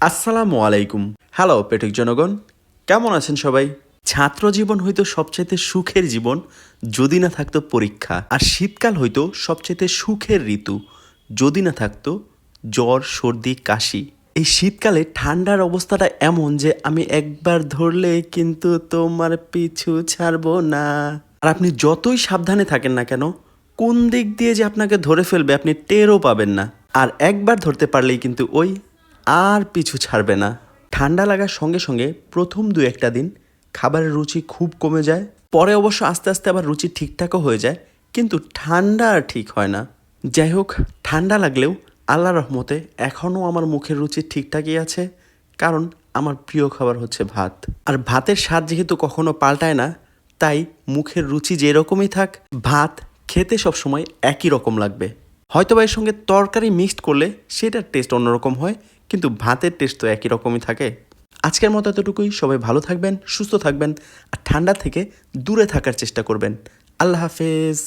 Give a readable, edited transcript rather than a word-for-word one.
আসসালামু আলাইকুম। হ্যালো পেটুক জনগণ, কেমন আছেন সবাই? ছাত্র জীবন হইতো সবচাইতে সুখের জীবন যদি না থাকতো পরীক্ষা, আর শীতকাল হইতো সবচাইতে সুখের ঋতু যদি না থাকতো জ্বর সর্দি কাশি। এই শীতকালে ঠান্ডার অবস্থাটা এমন যে আমি একবার ধরলে কিন্তু তোমার পিছু ছাড়বো না। আর আপনি যতই সাবধানে থাকেন না কেন, কোন দিক দিয়ে যে আপনাকে ধরে ফেলবে আপনি টেরও পাবেন না। আর একবার ধরতে পারলেই কিন্তু ওই আর পিছু ছাড়বে না। ঠান্ডা লাগার সঙ্গে সঙ্গে প্রথম দু একটা দিন খাবারের রুচি খুব কমে যায়, পরে অবশ্য আস্তে আস্তে আবার রুচি ঠিকঠাকও হয়ে যায়, কিন্তু ঠান্ডা আর ঠিক হয় না। যাই হোক, ঠান্ডা লাগলেও আল্লাহ রহমতে এখনও আমার মুখের রুচি ঠিকঠাকই আছে, কারণ আমার প্রিয় খাবার হচ্ছে ভাত। আর ভাতের স্বাদ যেহেতু কখনো পাল্টায় না, তাই মুখের রুচি যেরকমই থাক, ভাত খেতে সবসময় একই রকম লাগবে। হয়তো বা এর সঙ্গে তরকারি মিক্সড করলে সেটার টেস্ট অন্যরকম হয়, কিন্তু ভাতের টেস্ট তো একই রকমই থাকে। আজকের মতো এতটুকুই। সবাই ভালো থাকবেন, সুস্থ থাকবেন, আর ঠান্ডা থেকে দূরে থাকার চেষ্টা করবেন। আল্লাহ হাফেজ।